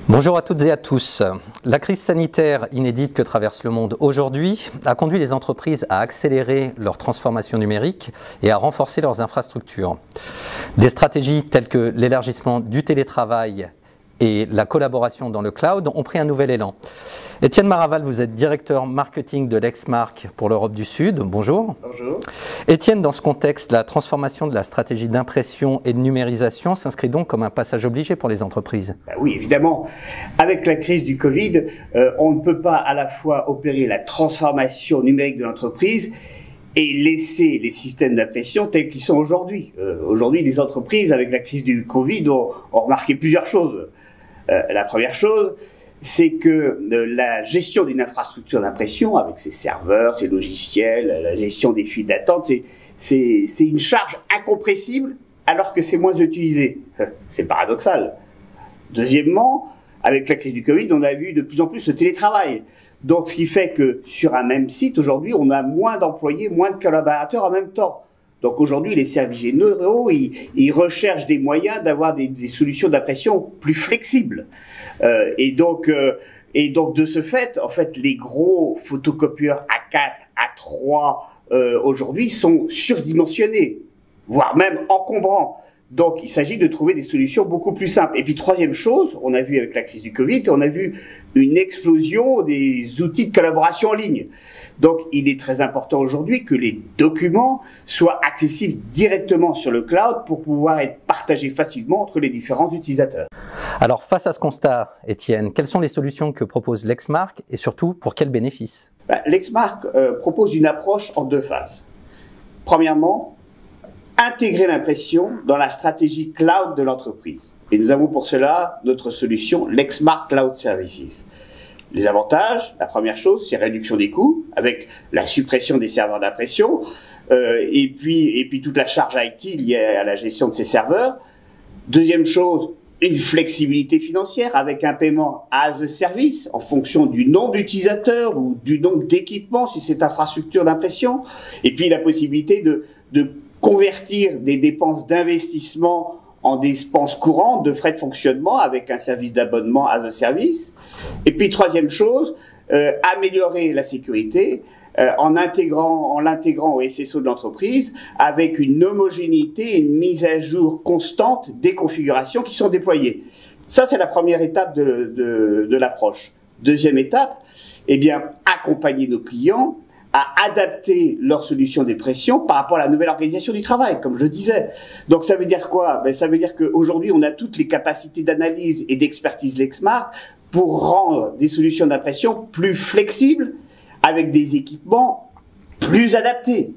Bonjour à toutes et à tous. La crise sanitaire inédite que traverse le monde aujourd'hui a conduit les entreprises à accélérer leur transformation numérique et à renforcer leurs infrastructures. Des stratégies telles que l'élargissement du télétravail et la collaboration dans le cloud ont pris un nouvel élan. Étienne Maraval, vous êtes directeur marketing de Lexmark pour l'Europe du Sud. Bonjour. Bonjour. Étienne, dans ce contexte, la transformation de la stratégie d'impression et de numérisation s'inscrit donc comme un passage obligé pour les entreprises. Oui, évidemment. Avec la crise du Covid, on ne peut pas à la fois opérer la transformation numérique de l'entreprise et laisser les systèmes d'impression tels qu'ils sont aujourd'hui. Aujourd'hui, les entreprises, avec la crise du Covid, ont remarqué plusieurs choses. La première chose, c'est que la gestion d'une infrastructure d'impression, avec ses serveurs, ses logiciels, la gestion des files d'attente, c'est une charge incompressible alors que c'est moins utilisé. C'est paradoxal. Deuxièmement, avec la crise du Covid, on a vu de plus en plus le télétravail. Donc, ce qui fait que sur un même site, aujourd'hui, on a moins d'employés, moins de collaborateurs en même temps. Donc aujourd'hui, les services généraux, ils recherchent des moyens d'avoir des solutions d'impression plus flexibles. Et donc de ce fait, en fait, les gros photocopieurs A4, A3 aujourd'hui sont surdimensionnés, voire même encombrants. Donc il s'agit de trouver des solutions beaucoup plus simples. Et puis troisième chose, on a vu avec la crise du Covid, on a vu une explosion des outils de collaboration en ligne. Donc il est très important aujourd'hui que les documents soient accessibles directement sur le cloud pour pouvoir être partagés facilement entre les différents utilisateurs. Alors face à ce constat, Étienne, quelles sont les solutions que propose Lexmark et surtout pour quels bénéfices? Lexmark propose une approche en deux phases. Premièrement, intégrer l'impression dans la stratégie cloud de l'entreprise. Et nous avons pour cela notre solution Lexmark Cloud Services. Les avantages, la première chose, c'est réduction des coûts avec la suppression des serveurs d'impression et puis toute la charge IT liée à la gestion de ces serveurs. Deuxième chose, une flexibilité financière avec un paiement as a service en fonction du nombre d'utilisateurs ou du nombre d'équipements sur cette infrastructure d'impression. Et puis la possibilité de convertir des dépenses d'investissement en dépenses courantes de frais de fonctionnement avec un service d'abonnement as a service. Et puis troisième chose, améliorer la sécurité en l'intégrant au SSO de l'entreprise avec une homogénéité et une mise à jour constante des configurations qui sont déployées. Ça, c'est la première étape de l'approche. Deuxième étape, eh bien, accompagner nos clients à adapter leur solution d'impression par rapport à la nouvelle organisation du travail, comme je disais. Donc ça veut dire quoi? Ça veut dire qu'aujourd'hui, on a toutes les capacités d'analyse et d'expertise Lexmark pour rendre des solutions d'impression plus flexibles, avec des équipements plus adaptés,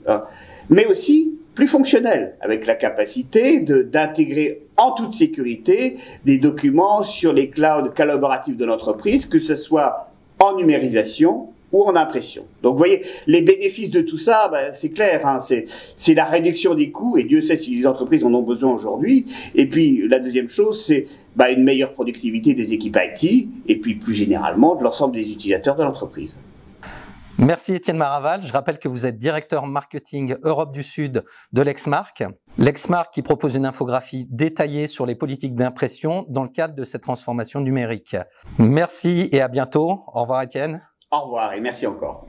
mais aussi plus fonctionnels, avec la capacité d'intégrer en toute sécurité des documents sur les clouds collaboratifs de l'entreprise, que ce soit en numérisation ou en impression. Donc vous voyez, les bénéfices de tout ça, c'est clair, c'est la réduction des coûts, et Dieu sait si les entreprises en ont besoin aujourd'hui. Et puis la deuxième chose, c'est une meilleure productivité des équipes IT, et puis plus généralement de l'ensemble des utilisateurs de l'entreprise. Merci Étienne Maraval. Je rappelle que vous êtes directeur marketing Europe du Sud de Lexmark. Lexmark qui propose une infographie détaillée sur les politiques d'impression dans le cadre de cette transformation numérique. Merci et à bientôt. Au revoir Étienne. Au revoir et merci encore.